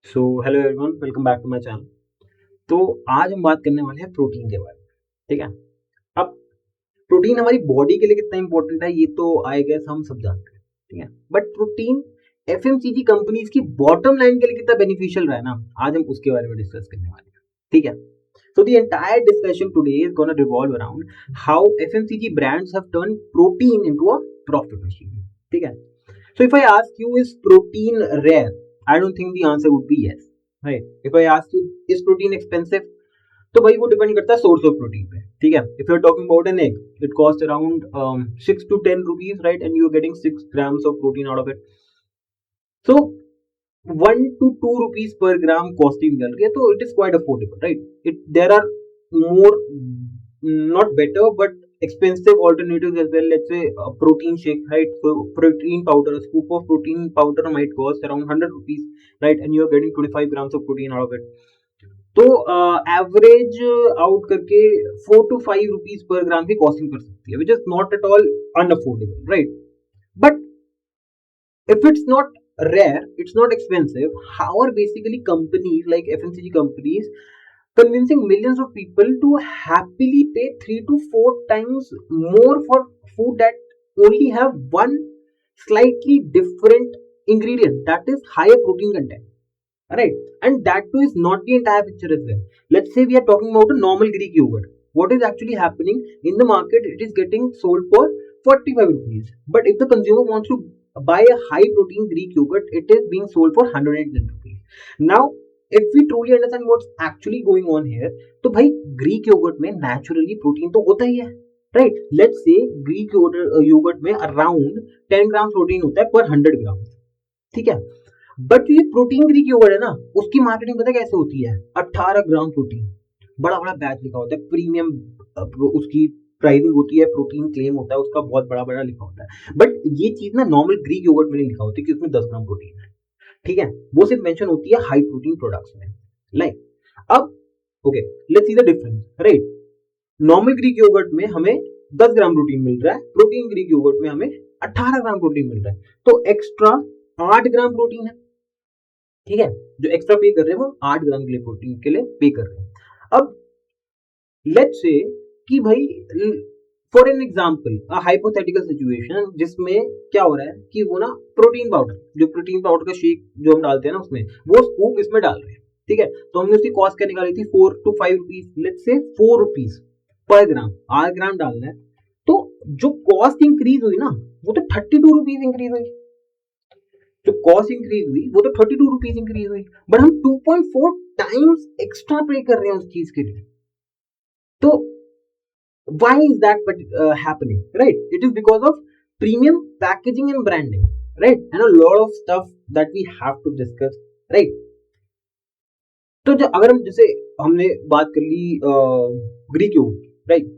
So hello everyone, welcome back to my channel. तो आज हम बात करने वाले हैं प्रोटीन के बारे में। ठीक है। अब प्रोटीन हमारी बॉडी के लिए कितना इंपॉर्टेंट है ये तो आई गेस हम सब जानते हैं। ठीक है, बट प्रोटीन एफएमसीजी कंपनीज की बॉटम लाइन के लिए कितना बेनिफिशियल रहा है ना, आज हम उसके बारे में डिस्कस करने वाले हैं। ठीक है। So the entire discussion today is going to revolve around how FMCG brands have turned protein into a profit machine. ठीक है। So if I ask you, is protein rare? I don't think the answer would be yes. Right? If I ask you, is protein expensive? तो भाई वो depend करता है source of protein पे। ठीक है। If you are talking about an egg, it cost around 6 to 10 rupees, right, and you are getting 6 grams of protein out of it. So 1 to 2 rupees per gram costing निकल रही है, तो it is quite affordable, right. It there are more not better but expensive alternatives as well. Let's say a protein shake, right? So protein powder, a scoop of protein powder might cost around 100 rupees, right? And you are getting 25 grams of protein out of it. तो average out करके 4 to 5 rupees per gram की costing कर सकती है, which is not at all unaffordable, right. But if it's not rare, it's not expensive, how are basically companies like FMCG companies convincing millions of people to happily pay 3 to 4 times more for food that only have one slightly different ingredient, that is higher protein content, right? And that too is not the entire picture as well. Let's say we are talking about a normal Greek yogurt. What is actually happening in the market? It is getting sold for 45 rupees, but if the consumer wants to buy a high protein Greek yogurt, it is being sold for 110 rupees. Now if we truly understand what's actually going on here, तो भाई Greek yogurt में naturally protein तो होता ही है, right. Let's say Greek yogurt में around 10 gram protein होता है पर 100 ग्राम। ठीक है। बट ये प्रोटीन ग्रीक योगर्ट है ना, उसकी मार्केटिंग पता कैसे होती है? 18 ग्राम प्रोटीन, बड़ा बड़ा बैच लिखा होता है, प्रीमियम उसकी प्राइसिंग होती है, प्रोटीन क्लेम होता है उसका, बहुत बड़ा बड़ा लिखा होता है। बट ये चीज ना नॉर्मल ग्रीक योगर्ट में नहीं लिखा होती कि उसमें 10 ग्राम प्रोटीन है। ठीक है, वो सिर्फ मेंशन होती है हाई प्रोटीन प्रोडक्ट्स में, लाइक। अब okay, let's see the difference, right. Normal Greek yogurt में हमें 10 ग्राम प्रोटीन मिल रहा है, प्रोटीन ग्रीक योगर्ट में हमें 18 ग्राम प्रोटीन मिल रहा है, तो एक्स्ट्रा 8 ग्राम प्रोटीन है। ठीक है, जो एक्स्ट्रा पे कर रहे हैं वो 8 ग्राम के लिए प्रोटीन के लिए पे कर रहे हैं। अब लेट्स से कि भाई for an example hypothetical situation जिसमें क्या हो रहा है कि वो ना प्रोटीन पाउडर, जो प्रोटीन पाउडर का शेक जो हम डालते हैं ना उसमें, वो स्कूप इसमें डाल रहे हैं। ठीक है, तो हमने उसकी कॉस्ट क्या निकाली थी? 4 to 5 rupees, let's say 4 rupees per ग्राम, 8 ग्राम डालना है, तो जो कॉस्ट इंक्रीज हुई ना वो तो 32 रुपीज इंक्रीज हुई। जो कॉस्ट इंक्रीज हुई वो तो 32 रुपीज इंक्रीज हुई, बट हम 2.4 टाइम्स एक्स्ट्रा पे कर रहे हैं उस चीज के लिए। तो why is that happening, right? It is because of premium packaging and branding, right? And a lot of stuff that we have to discuss, right? तो जो अगर हम जैसे हमने बात कर ली ग्रीक योगर्ट, राइट,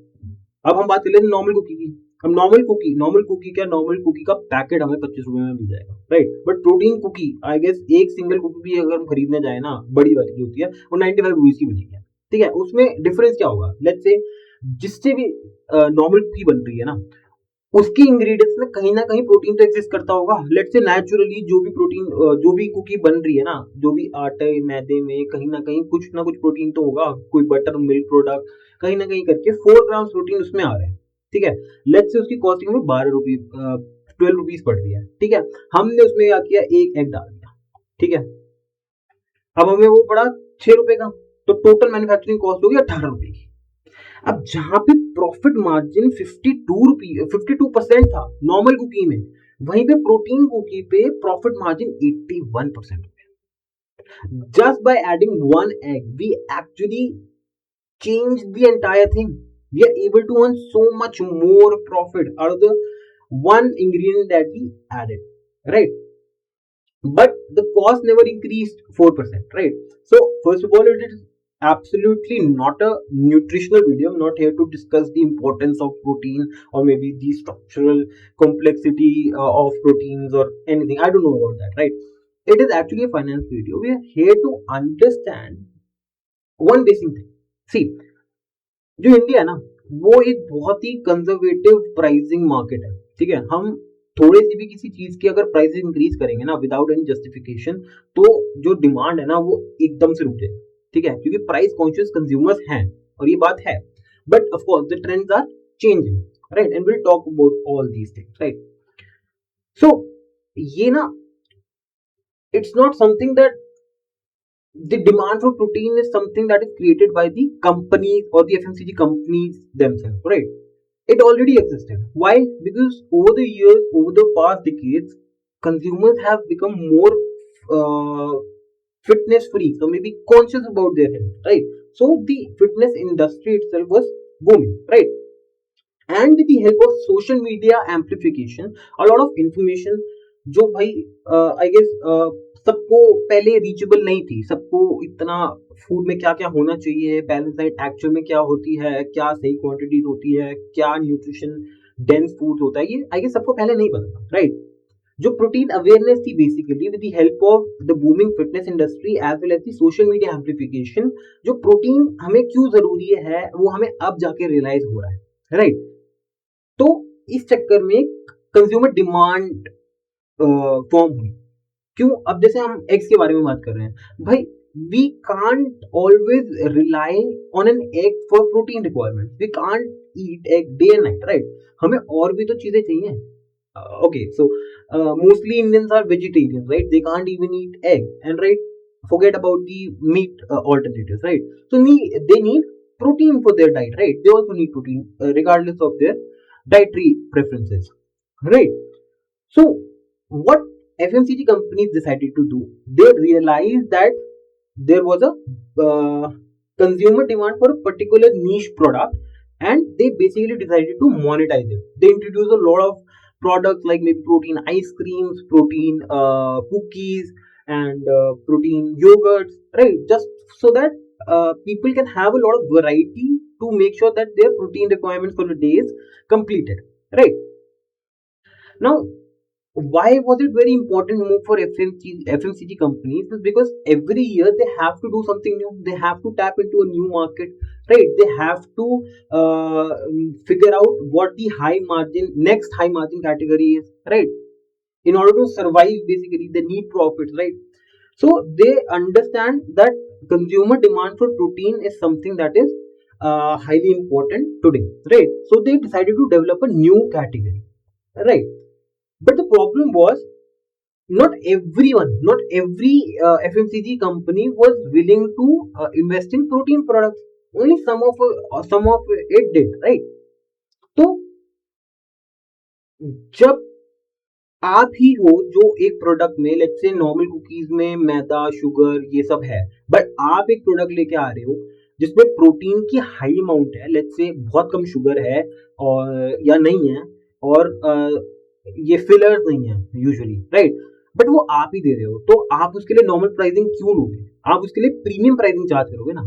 अब हम बात कर लेते नॉर्मल कुकी की। हम नॉर्मल कुकी क्या, नॉर्मल कुकी का पैकेट हमें 25 रुपए में मिल जाएगा, right. But protein cookie I guess एक सिंगल कुकी भी अगर हम खरीदने जाए ना, बड़ी वाली जो होती है, वो 95 रुपीज की मिलेगी। ठीक है, उसमें डिफरेंस क्या होगा? लेट्स से जिससे भी नॉर्मल कुकी बन रही है ना, उसकी इंग्रेडिएंट्स में कहीं ना कहीं प्रोटीन तो एग्जिस्ट करता होगा। लेट्स से नेचुरली जो भी प्रोटीन जो भी कुकी बन रही है ना, जो भी आटे मैदे में कहीं ना कुछ प्रोटीन तो होगा, कोई बटर मिल्क प्रोडक्ट कहीं ना कहीं करके 4 ग्राम प्रोटीन उसमें आ रहा है। ठीक है, लेट्स से उसकी कॉस्टिंग में 12 रुपीज 12 रुपीज पड़ रही है। ठीक है, हमने उसमें क्या किया, एक एग डाल दिया। ठीक है, अब हमें वो पड़ा 6 रुपए का, तो टोटल मैन्युफैक्चरिंग कॉस्ट होगी 18 रुपए की। अब जहां पे प्रॉफिट मार्जिन 52% था नॉर्मल कुकी में, वहीं पे प्रोटीन कुकी पे प्रॉफिट मार्जिन 81% हो गया। Just by adding one egg we actually change the entire thing. We are able to earn so much more profit out of the one ingredient that we added, right? But the cost never increased 4%, right? So first of all, it is absolutely not a nutritional video. I'm not here to discuss the importance of protein or maybe the structural complexity of proteins or anything. I don't know about that, right? It is actually a finance video. We are here to understand one basic thing. See, जो India है ना, वो एक बहुत ही conservative pricing market है। ठीक है, हम थोड़े सी भी किसी चीज की अगर प्राइस इंक्रीज करेंगे ना विदाउट एनी जस्टिफिकेशन, तो जो डिमांड है ना वो एकदम से रुक जाएगी, ठीक है, क्योंकि प्राइस कॉन्शियस कंज्यूमर्स हैं और ये बात है। But of course the trends are changing, right, and will talk about all these things, right. So ये ना, it's not something that the demand for protein is something that is created by the companies or the FMCG companies themselves, right? It already existed. Why? Because over the years, over the past decades, consumers have become more fitness freaks or maybe conscious about their health, right? So the fitness industry itself was booming, right? And with the help of social media amplification, a lot of information जो भाई I guess सबको पहले reachable नहीं थी, सबको इतना food में क्या क्या होना चाहिए, बैलेंस डाइट एक्चुअल में क्या होती है, क्या सही क्वांटिटीज होती है, क्या न्यूट्रिशन डेंस फूड होता है, ये आई गेस सबको पहले नहीं पता था, राइट। जो प्रोटीन अवेयरनेस थी basically with the help of the booming fitness industry as well as the social media amplification, जो प्रोटीन हमें क्यों जरूरी है वो हमें अब जाके रियलाइज हो रहा है, राइट। तो इस चक्कर में कंज्यूमर डिमांड फॉर्म हुई। क्यों? अब जैसे हम एग्स के बारे में बात कर रहे हैं भाई, we can't always rely on an egg for protein requirement, we can't eat egg day and night, right. हमें और भी तो चीजें चाहिए। Okay, so mostly Indians are vegetarian, right, they can't even eat egg and right, forget about the meat alternatives, right? So they need protein for their diet, right? They also need protein regardless of their dietary preferences, right? So what FMCG companies decided to do, they realized that there was a consumer demand for a particular niche product, and they basically decided to monetize it. They introduced a lot of products like maybe protein ice creams, protein cookies, and protein yogurts, right, just so that people can have a lot of variety to make sure that their protein requirements for the day is completed, right. Now, why was it very important move for FMCG companies? Is because every year they have to do something new. They have to tap into a new market, right? They have to figure out what the next high margin category is, right? In order to survive, basically, they need profits, right? So they understand that consumer demand for protein is something that is highly important today, right? So they decided to develop a new category, right? But the problem was not every FMCG company was willing to invest in protein products. Only some of it did, right? तो जब आप ही हो जो एक product में, let's say normal cookies में मैदा sugar ये सब है, बट आप एक प्रोडक्ट लेके आ रहे हो जिसमें प्रोटीन की हाई अमाउंट है, लेट्स से बहुत कम शुगर है और या नहीं है, और ये फिलर्स नहीं है यूजुअली, राइट, बट वो आप ही दे रहे हो, तो आप उसके लिए नॉर्मल प्राइसिंग क्यों लोगे? आप उसके लिए प्रीमियम प्राइसिंग चार्ज करोगे ना।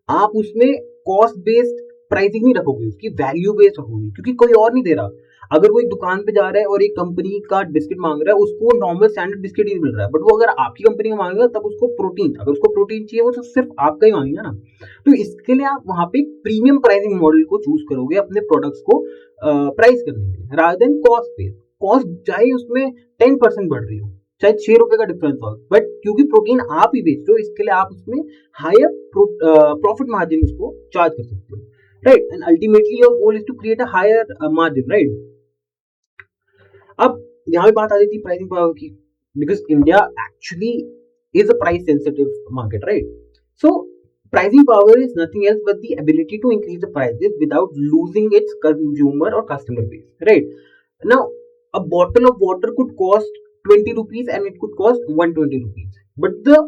आप उसमें कॉस्ट बेस्ड प्राइसिंग नहीं रखोगे, उसकी वैल्यू बेस्ड रखोगे, क्योंकि कोई और नहीं दे रहा। अगर वो एक दुकान पे जा रहा है और एक कंपनी का बिस्किट मांग रहा है, उसको नॉर्मल स्टैंडर्ड बिस्किट ही मिल रहा है, बट वो अगर आपकी कंपनी का मांगेगा तब उसको प्रोटीन, अगर उसको प्रोटीन चाहिए वो तो सिर्फ आपका ही मांगेगा ना। तो इसके लिए आप वहां पे प्रीमियम प्राइसिंग मॉडल को चूज करोगे अपने प्रोडक्ट्स को प्राइस करने के लिए, rather than cost based. Cost चाहे उसमें 10% बढ़ रही हो, चाहे 6 रुपए का डिफरेंस हो, बट क्योंकि प्रोटीन आप ही बेच रहे हो, इसके लिए आप उसमें हायर प्रॉफिट मार्जिन उसको चार्ज कर सकते हो, right, and ultimately your goal is to create a higher margin, right. अब यहाँ पे बात आ जाती है प्राइसिंग पावर की, because India actually is a price sensitive market, right. So pricing power is nothing else but the ability to increase the prices without losing its consumer or customer base, right? Now, a bottle of water could cost 20 rupees and it could cost 120 rupees, but the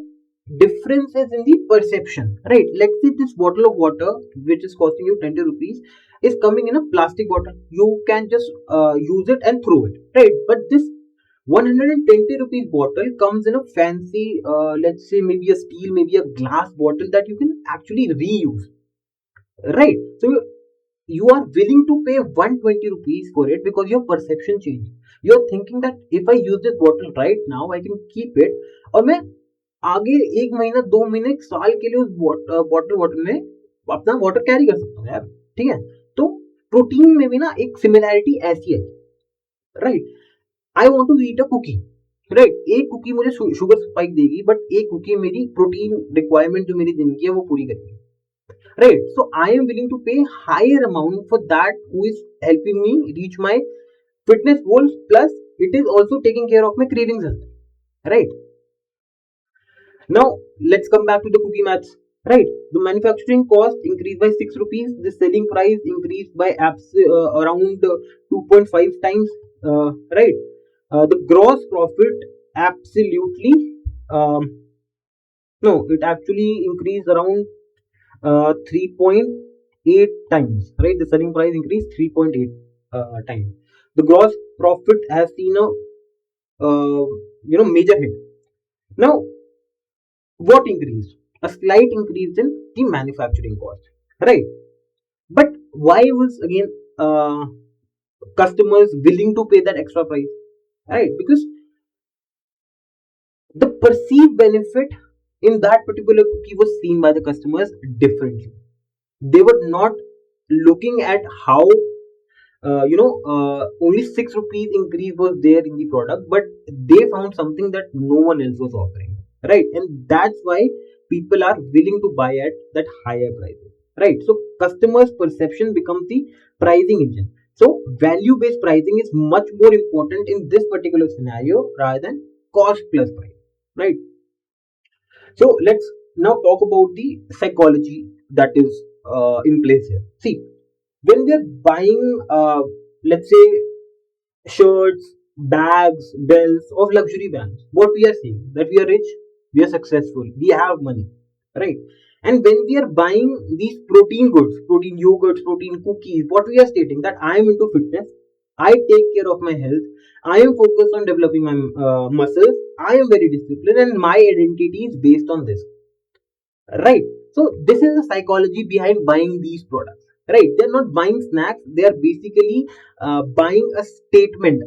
difference is in the perception, right? Let's say this bottle of water which is costing you 20 rupees is coming in a plastic bottle. You can just use it and throw it, right? But this 120 rupees bottle comes in a fancy, let's say maybe a steel, maybe a glass bottle that you can actually reuse, right? So you are willing to pay 120 rupees for it because your perception changed. You're thinking that if I use this bottle right now, I can keep it, और मैं आगे 1 महीना 2 महीने 1 साल के लिए उस bottle में अपना वाटर कैरी कर सकता हूँ यार, ठीक है। तो प्रोटीन में भी ना एक सिमिलैरिटी ऐसी है, right. I want to eat a cookie, right. एक कुकी मुझे शुगर स्पाइक देगी, बट एक कुकी मेरी प्रोटीन रिक्वायरमेंट जो मेरी दिन की है वो पूरी करेगी, right. So I am willing to pay higher amount for that who is helping me reach my fitness goals, plus it is also taking care of my cravings as well, right? Now let's come back to the cookie maths, right? The manufacturing cost increased by 6 rupees, the selling price increased by around 2.5 times, right? The gross profit absolutely, um, no, it actually increased around 3.8 times, right? The selling price increased 3.8 times. The gross profit has seen a major hit. Now, what increased? A slight increase in the manufacturing cost, right? But why was again customers willing to pay that extra price, right? Because the perceived benefit in that particular cookie was seen by the customers differently. They were not looking at how only 6 rupees increase was there in the product, but they found something that no one else was offering, right? And that's why people are willing to buy at that higher prices, right? So customers perception becomes the pricing engine. So value based pricing is much more important in this particular scenario rather than cost plus price, right? So let's now talk about the psychology that is in place here. See, when we are buying, let's say, shirts, bags, belts of luxury brands, what we are saying that we are rich, we are successful, we have money, right? And when we are buying these protein goods, protein yogurts, protein cookies, what we are stating that I am into fitness, I take care of my health, I am focused on developing my muscles, I am very disciplined, and my identity is based on this, right? So this is the psychology behind buying these products, right? They're not buying snacks, they are basically buying a statement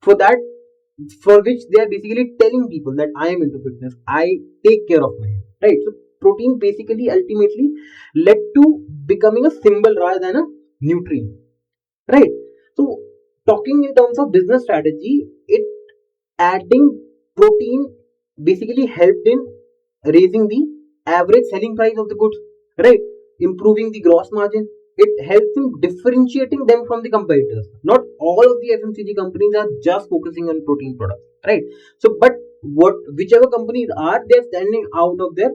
for that, for which they are basically telling people that I am into fitness, I take care of my health, right? So protein basically ultimately led to becoming a symbol rather than a nutrient, right? So talking in terms of business strategy, it adding protein basically helped in raising the average selling price of the goods, right? Improving the gross margin. It helps in differentiating them from the competitors. Not all of the FMCG companies are just focusing on protein products, right? So, but whichever companies are, they're standing out of their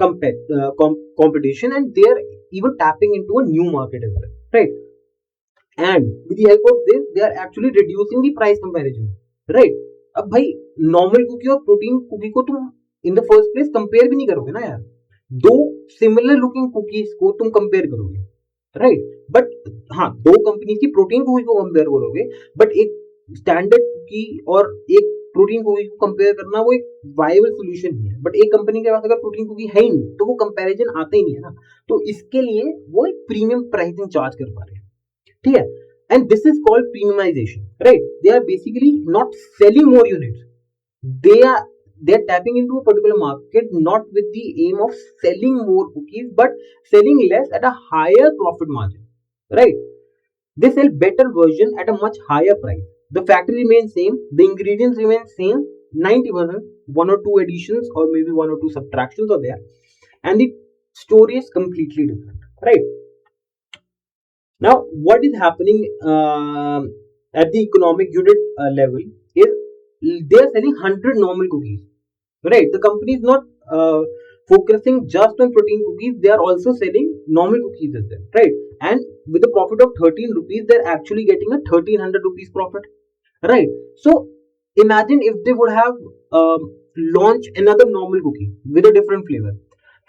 competition, and they're even tapping into a new market as well, right? And with the help of this, they are actually reducing the price comparison, right? अब भाई normal cookie और protein cookie को तुम in the first place compare भी नहीं करोगे ना यार, दो सिमिलर लुकिंग कुकीज को तुम कंपेयर करोगे, राइट? बट हाँ, दो कंपनी की प्रोटीन कुकी को कंपेयर करोगे, बट एक स्टैंडर्ड कुकी और एक प्रोटीन कुकी को कंपेयर करना वो एक वायबल सोल्यूशन नहीं है। बट एक कंपनी के पास अगर प्रोटीन कुकी है ही नहीं तो वो कंपैरिजन आता ही नहीं है ना, तो इसके लिए वो एक प्रीमियम प्राइसिंग चार्ज कर पा रहे हैं, ठीक है? And this is called premiumization, right? They are basically not selling more units, they are tapping into a particular market not with the aim of selling more cookies but selling less at a higher profit margin, right? They sell better version at a much higher price. The factory remains same, the ingredients remain same 90%, one or two additions or maybe one or two subtractions are there, and the story is completely different, right? Now what is happening at the economic unit level is they are selling 100 normal cookies, right? The company is not focusing just on protein cookies, they are also selling normal cookies as well, right? And with a profit of 13 rupees, they're actually getting a 1300 rupees profit, right? So imagine if they would have launched another normal cookie with a different flavor.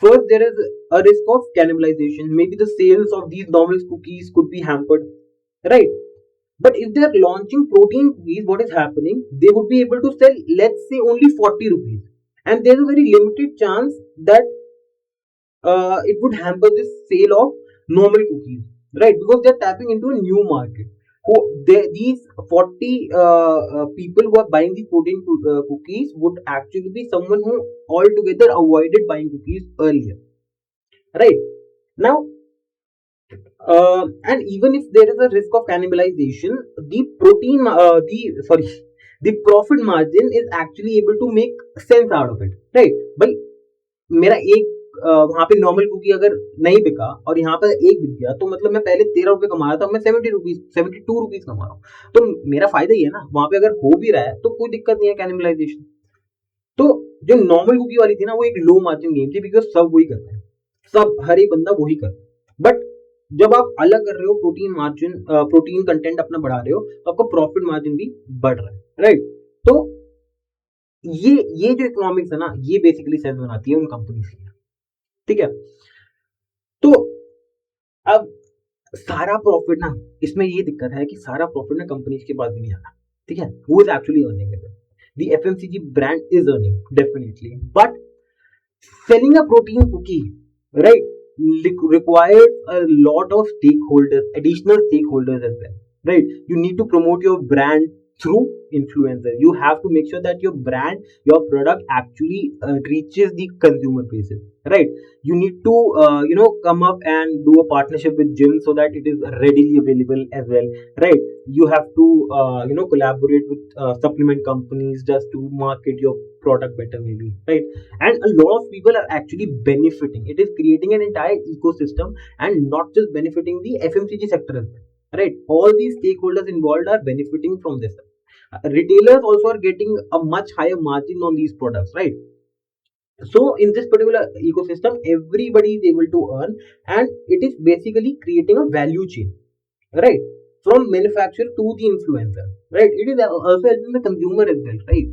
First, there is a risk of cannibalization. Maybe the sales of these normal cookies could be hampered, right? But if they are launching protein cookies, what is happening? They would be able to sell, let's say, only 40 rupees. And there's a very limited chance that it would hamper this sale of normal cookies, right? Because they're tapping into a new market. These 40 people who are buying these protein cookies would actually be someone who altogether avoided buying cookies earlier, right? Now, And even if there is a risk of cannibalization, the protein, the sorry, the profit margin is actually able to make sense out of it, right? भाई मेरा एक वहां पे normal cookie अगर नहीं बिका और यहाँ पर एक बिक गया, तो मतलब मैं पहले 13 रुपए कमा रहा था, मैं 70 रुपीज 72 रुपीज कमा रहा हूँ, तो मेरा फायदा ही है ना वहां पे। अगर हो भी रहा है तो कोई दिक्कत नहीं है कैनिबलाइजेशन। तो जो नॉर्मल कुकी वाली थी ना, वो एक लो मार्जिन गेम थी, बिकॉज सब वही करते हैं, सब हर एक बंदा वही करता है। बट जब आप अलग कर रहे हो, प्रोटीन मार्जिन, प्रोटीन कंटेंट अपना बढ़ा रहे हो, तो आपका प्रॉफिट मार्जिन भी बढ़ रहा है, राइट? तो ये जो इकोनॉमिक्स है ना, ये बेसिकली सेंस बनाती है उन कंपनीज की, ठीक है? तो अब सारा प्रॉफिट ना, इसमें ये दिक्कत है कि सारा प्रॉफिट ना कंपनीज के पास भी नहीं आता, ठीक है? Who is actually earning it? The FMCG brand is earning definitely, but selling a protein cookie, right, requires a lot of stakeholders, additional stakeholders as well, right? You need to promote your brand through influencer. You have to make sure that your brand, your product actually reaches the consumer bases, right? You need to come up and do a partnership with gym so that it is readily available as well, right? You have to collaborate with supplement companies just to market your product better, maybe, right? And a lot of people are actually benefiting. It is creating an entire ecosystem, and not just benefiting the FMCG sector as well, right? All these stakeholders involved are benefiting from this. Retailers also are getting a much higher margin on these products, right? So in this particular ecosystem, everybody is able to earn, and it is basically creating a value chain, right? From manufacturer to the influencer, right? It is also helping the consumer as well, right?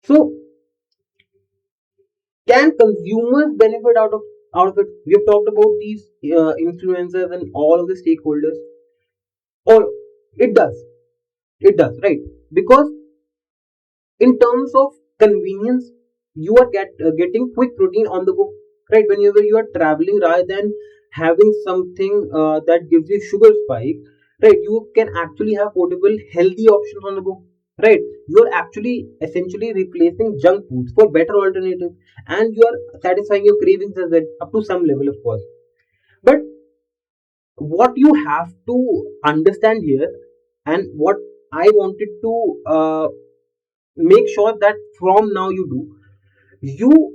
So can consumers benefit out of it? We have talked about these influencers and all of the stakeholders. Or it does, right? Because in terms of convenience, you are getting quick protein on the go, right? Whenever you are traveling, rather than having something that gives you sugar spike, right, you can actually have portable healthy options on the go, right? You are actually essentially replacing junk foods for better alternatives, and you are satisfying your cravings as well, up to some level, of course. But what you have to understand here, and what I wanted to make sure that from now you do, you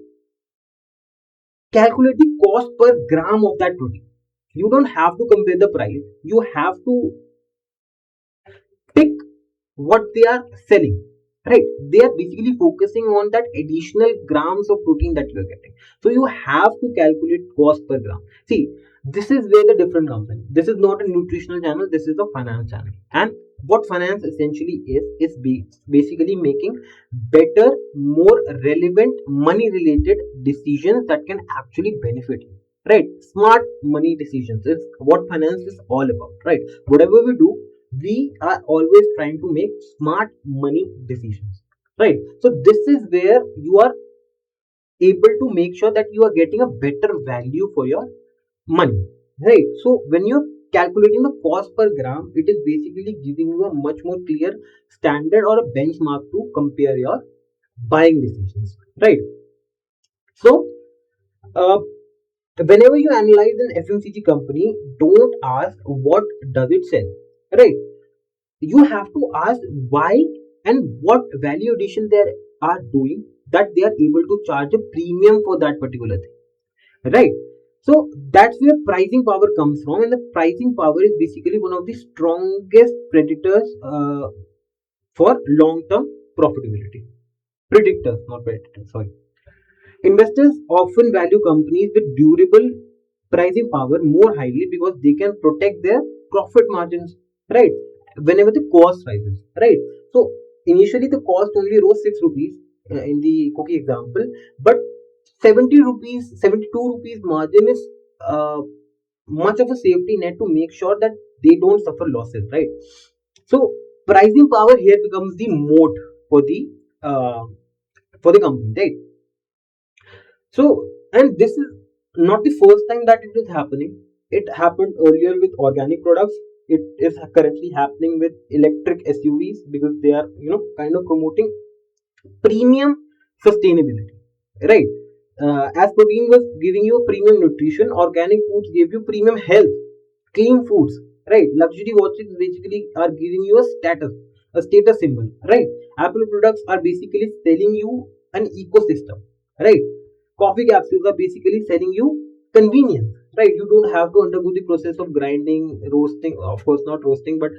calculate the cost per gram of that protein. You don't have to compare the price, you have to pick what they are selling, right? They are basically focusing on that additional grams of protein that you are getting, so you have to calculate cost per gram. See, this is where the difference comes in. This is not a nutritional channel, this is a finance channel. And what finance essentially is basically making better, more relevant money related decisions that can actually benefit you, right? Smart money decisions is what finance is all about, right? Whatever we do, we are always trying to make smart money decisions, right? So this is where you are able to make sure that you are getting a better value for your money, right? So when you're calculating the cost per gram, it is basically giving you a much more clear standard or a benchmark to compare your buying decisions, right? So uh, whenever you analyze an FMCG company, don't ask what does it sell, right? You have to ask why and what value addition they are doing, that they are able to charge a premium for that particular thing, right? So that's where pricing power comes from, and the pricing power is basically one of the strongest predators for long-term profitability. Predictors, not predators, sorry. Investors often value companies with durable pricing power more highly because they can protect their profit margins, right? Whenever the cost rises, right? So initially the cost only rose 6 rupees in the cookie example, but 70 rupees, 72 rupees margin is much of a safety net to make sure that they don't suffer losses, right? So pricing power here becomes the moat for uh, the company, right? So, and this is not the first time that it is happening. It happened earlier with organic products. It is currently happening with electric SUVs, because they are, kind of promoting premium sustainability, right? As protein was giving you premium nutrition, organic foods gave you premium health, clean foods, right? Luxury watches basically are giving you a status symbol, right? Apple products are basically selling you an ecosystem, right? Coffee capsules are basically selling you convenience, right? You don't have to undergo the process of grinding, roasting, of course not roasting, but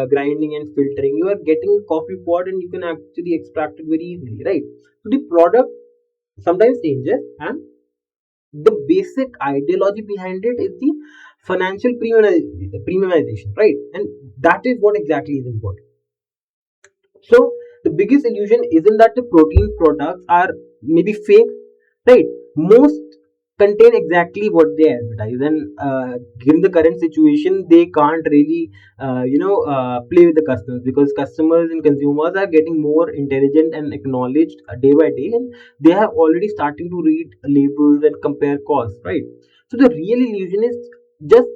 grinding and filtering. You are getting a coffee pod and you can actually extract it very easily, right? So the product sometimes changes, and the basic ideology behind it is the financial premiumization, right? And that is what exactly is important. So the biggest illusion isn't that the protein products are maybe fake, right? Most contain exactly what they advertise, and given the current situation, they can't really, play with the customers, because customers and consumers are getting more intelligent and acknowledged day by day, and they have already starting to read labels and compare costs, right? So the real illusion is just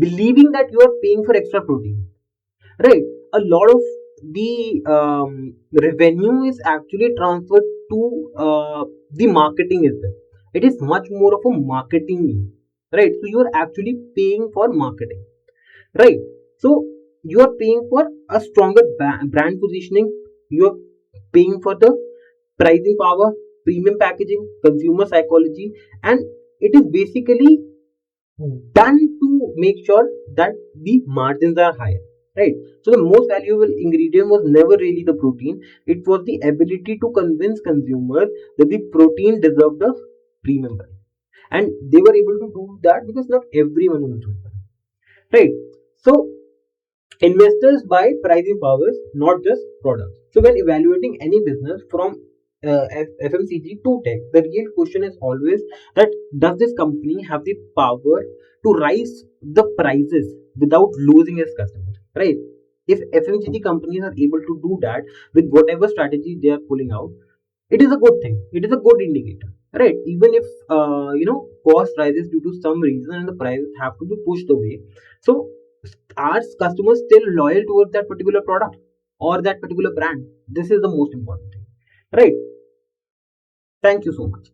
believing that you are paying for extra protein, right? A lot of the revenue is actually transferred to the marketing itself. It is much more of a marketing need, right? So you are actually paying for marketing, right? So you are paying for a stronger brand positioning. You are paying for the pricing power, premium packaging, consumer psychology, and it is basically done to make sure that the margins are higher, right? So the most valuable ingredient was never really the protein. It was the ability to convince consumers that the protein deserved a premium price, and they were able to do that because not everyone was doing that, right? So investors buy pricing powers, not just products. So when evaluating any business from FMCG to tech, the real question is always that does this company have the power to rise the prices without losing its customers, right? If FMCG companies are able to do that with whatever strategy they are pulling out, it is a good thing. It is a good indicator, right? Even if cost rises due to some reason and the prices have to be pushed away, so are customers still loyal towards that particular product or that particular brand? This is the most important thing, right? Thank you so much.